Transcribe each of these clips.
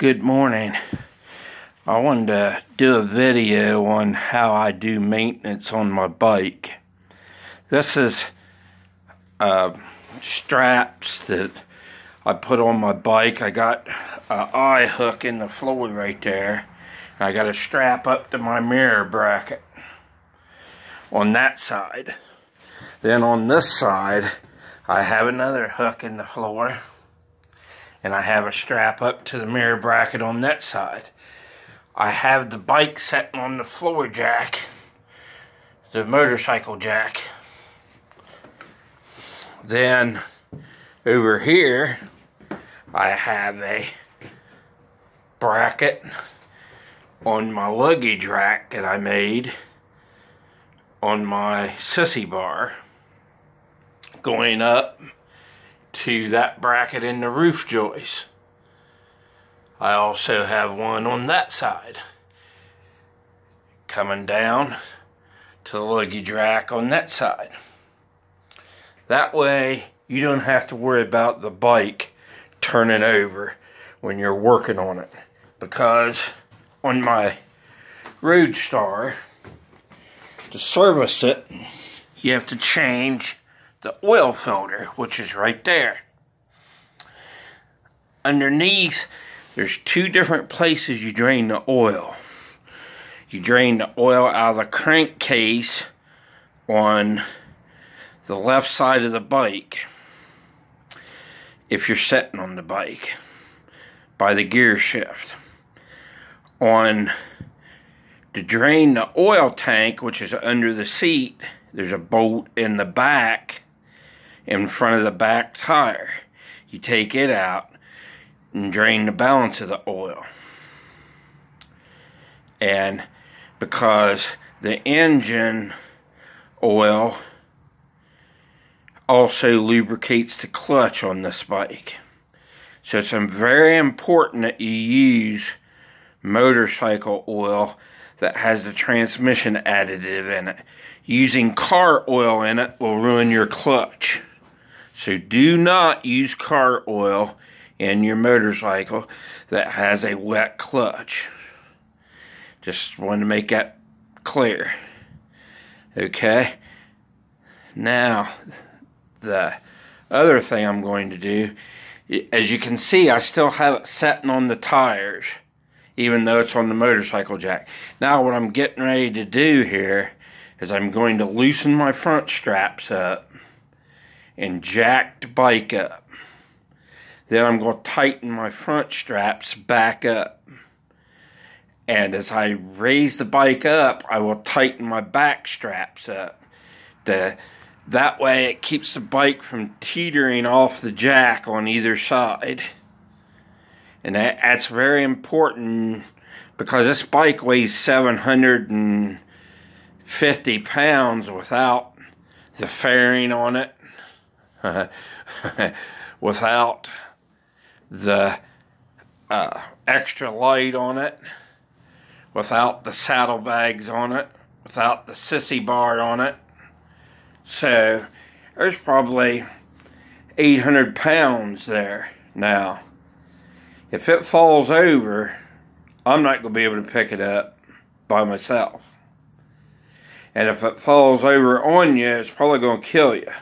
Good morning. I wanted to do a video on how I do maintenance on my bike. This is straps that I put on my bike. I got an eye hook in the floor right there. And I got a strap up to my mirror bracket on that side. Then on this side, I have another hook in the floor. And I have a strap up to the mirror bracket on that side. I have the bike sitting on the floor jack, the motorcycle jack. Then over here, I have a bracket on my luggage rack that I made on my sissy bar, going up to that bracket in the roof joist. I also have one on that side, coming down to the luggage rack on that side. That way you don't have to worry about the bike turning over when you're working on it, because on my Roadstar, to service it, you have to change the oil filter, which is right there. Underneath, there's two different places you drain the oil. You drain the oil out of the crankcase on the left side of the bike, if you're sitting on the bike, by the gear shift. On to drain the oil tank, which is under the seat, there's a bolt in the back, in front of the back tire. You take it out and drain the balance of the oil. And because the engine oil also lubricates the clutch on this bike, so it's very important that you use motorcycle oil that has the transmission additive in it. Using car oil in it will ruin your clutch. So do not use car oil in your motorcycle that has a wet clutch. Just want to make that clear. Okay? Now, the other thing I'm going to do, as you can see, I still have it sitting on the tires, even though it's on the motorcycle jack. Now what I'm getting ready to do here is I'm going to loosen my front straps up and jack the bike up. Then I'm going to tighten my front straps back up. And as I raise the bike up, I will tighten my back straps up. That way it keeps the bike from teetering off the jack on either side. And that's very important, because this bike weighs 750 pounds without the fairing on it. Without the extra light on it, without the saddlebags on it, without the sissy bar on it. So there's probably 800 pounds there. Now, if it falls over, I'm not going to be able to pick it up by myself. And if it falls over on you, it's probably going to kill you.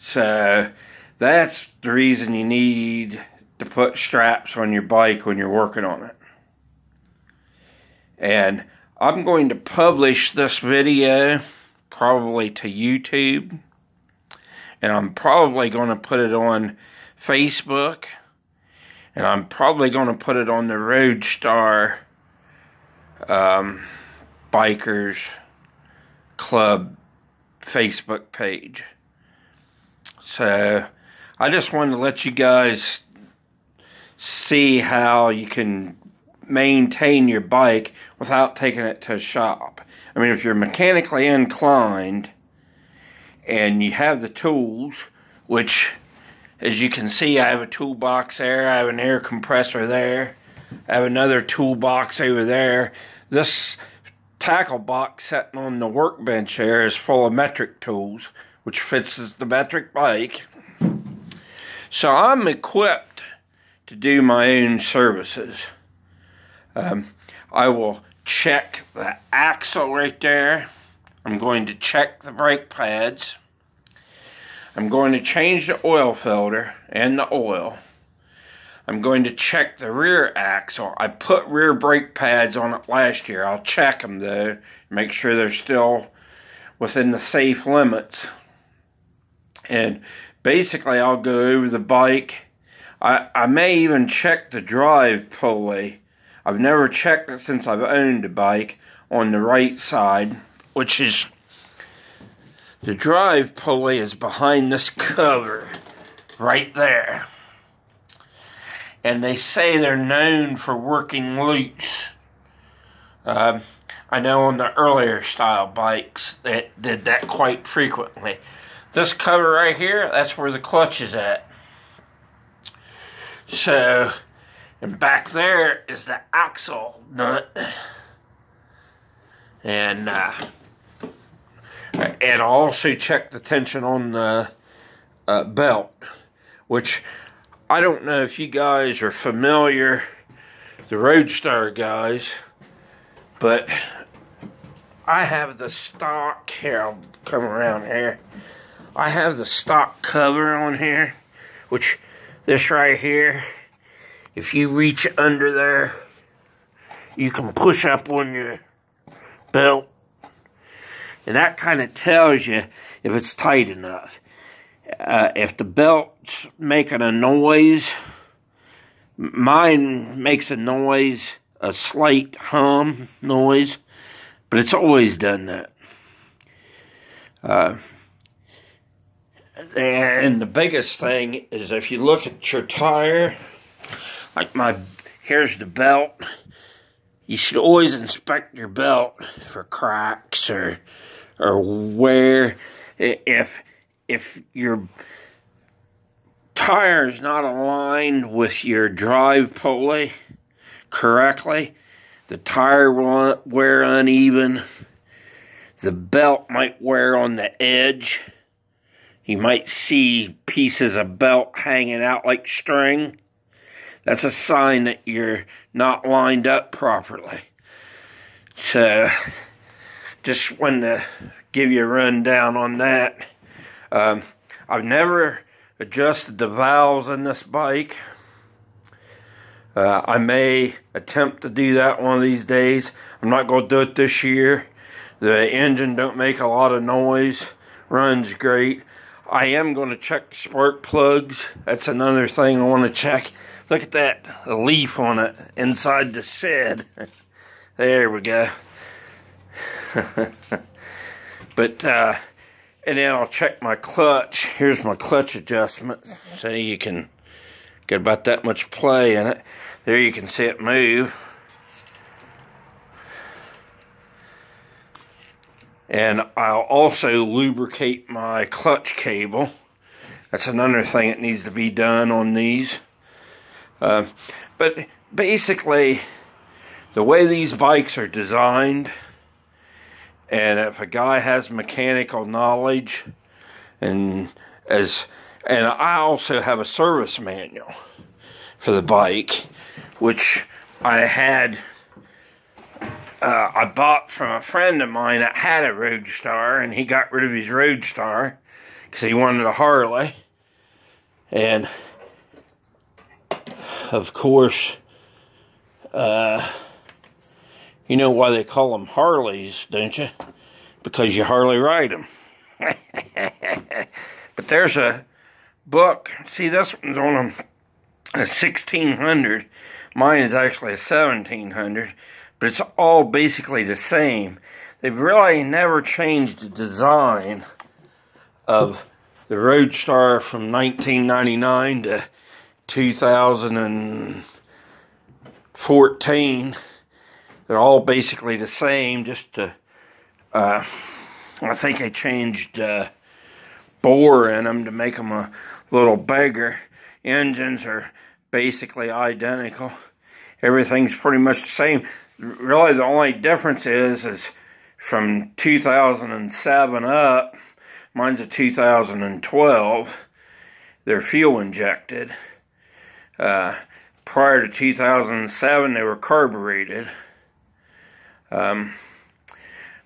So that's the reason you need to put straps on your bike when you're working on it. And I'm going to publish this video probably to YouTube. And I'm probably going to put it on Facebook. And I'm probably going to put it on the Roadstar Bikers Club Facebook page. So I just wanted to let you guys see how you can maintain your bike without taking it to a shop. I mean, if you're mechanically inclined and you have the tools, which, as you can see, I have a toolbox there, I have an air compressor there, I have another toolbox over there. This tackle box sitting on the workbench there is full of metric tools, which fits the metric bike. So I'm equipped to do my own services. I will check the axle right there. I'm going to check the brake pads. I'm going to change the oil filter and the oil. I'm going to check the rear axle. I put rear brake pads on it last year. I'll check them though, make sure they're still within the safe limits. And basically I'll go over the bike. I may even check the drive pulley. I've never checked it since I've owned a bike on the right side, which is the drive pulley is behind this cover right there. And they say they're known for working loose. I know on the earlier style bikes that did that quite frequently. This cover right here, that's where the clutch is at. So, and back there is the axle nut. And I'll also check the tension on the belt, which I don't know if you guys are familiar, the Roadstar guys, but I have the stock, here I'll come around here, I have the stock cover on here, which this right here, if you reach under there, you can push up on your belt, and that kind of tells you if it's tight enough. If the belt's making a noise, mine makes a noise, a slight hum noise, but it's always done that. And the biggest thing is if you look at your tire, like here's the belt. You should always inspect your belt for cracks or wear. If your tire is not aligned with your drive pulley correctly, the tire will wear uneven. The belt might wear on the edge. You might see pieces of belt hanging out like string. That's a sign that you're not lined up properly. So, just wanted to give you a rundown on that. I've never adjusted the valves in this bike. I may attempt to do that one of these days. I'm not going to do it this year. The engine don't make a lot of noise. Runs great. I am going to check the spark plugs. That's another thing I want to check. Look at that, a leaf on it inside the shed. There we go. But, and then I'll check my clutch. Here's my clutch adjustment. So you can get about that much play in it. There you can see it move. And I'll also lubricate my clutch cable. That's another thing that needs to be done on these. But basically, the way these bikes are designed, and if a guy has mechanical knowledge, and I also have a service manual for the bike, which I bought from a friend of mine that had a Roadstar, and he got rid of his Roadstar because he wanted a Harley. And of course, you know why they call them Harleys, don't you? Because you Harley ride them. But there's a book. See, this one's on a 1600. Mine is actually a 1700. But it's all basically the same. They've really never changed the design of the Roadstar from 1999 to 2014. They're all basically the same, just to, I think I changed bore in them to make them a little bigger. Engines are basically identical. Everything's pretty much the same. Really, the only difference is from 2007 up, mine's a 2012, they're fuel injected. prior to 2007, they were carbureted. Believe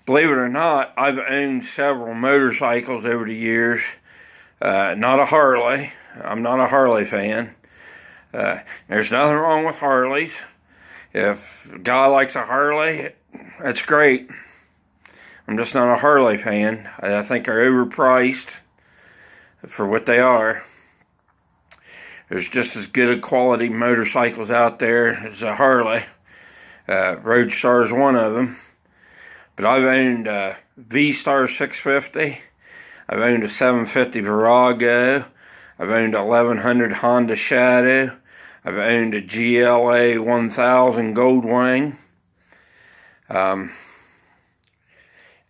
it or not, I've owned several motorcycles over the years. Not a Harley. I'm not a Harley fan. There's nothing wrong with Harleys. If a guy likes a Harley, that's great. I'm just not a Harley fan. I think they're overpriced for what they are. There's just as good a quality motorcycles out there as a Harley. Roadstar is one of them. But I've owned a V-Star 650. I've owned a 750 Virago. I've owned a 1100 Honda Shadow. I've owned a GLA 1000 Goldwing.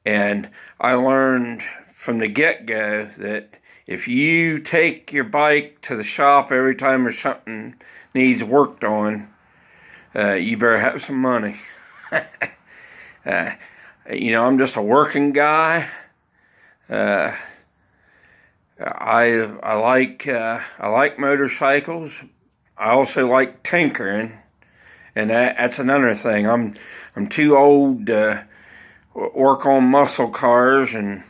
And I learned from the get-go that if you take your bike to the shop every time there's something needs worked on, you better have some money. You know, I'm just a working guy. I like motorcycles. I also like tinkering, and that's another thing. I'm too old to work on muscle cars, and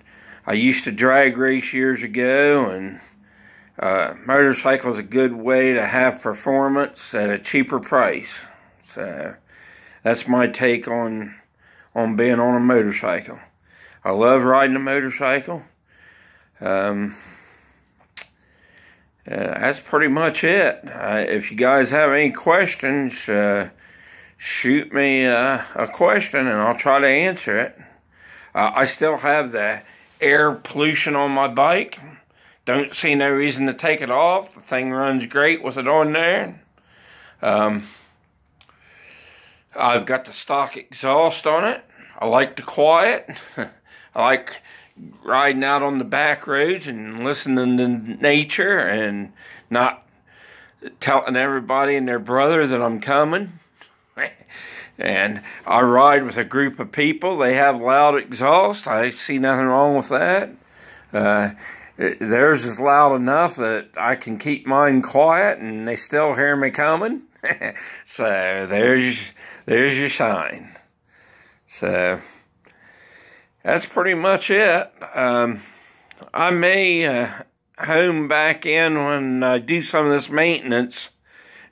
I used to drag race years ago, and motorcycle is a good way to have performance at a cheaper price. So that's my take on being on a motorcycle. I love riding a motorcycle. That's pretty much it. If you guys have any questions, shoot me a question and I'll try to answer it. I still have the air pollution on my bike. Don't see no reason to take it off. The thing runs great with it on there. I've got the stock exhaust on it. I like the quiet. I like riding out on the back roads and listening to nature and not telling everybody and their brother that I'm coming. And I ride with a group of people. They have loud exhaust. I see nothing wrong with that. Theirs is loud enough that I can keep mine quiet and they still hear me coming. So there's your sign. So that's pretty much it. I may home back in when I do some of this maintenance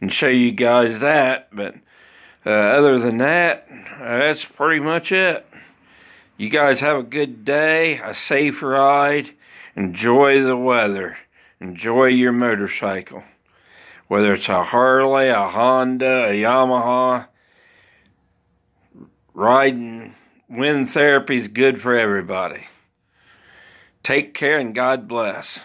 and show you guys that, but other than that, that's pretty much it. You guys have a good day, a safe ride, enjoy the weather, enjoy your motorcycle. Whether it's a Harley, a Honda, a Yamaha, riding wind therapy is good for everybody. Take care and God bless.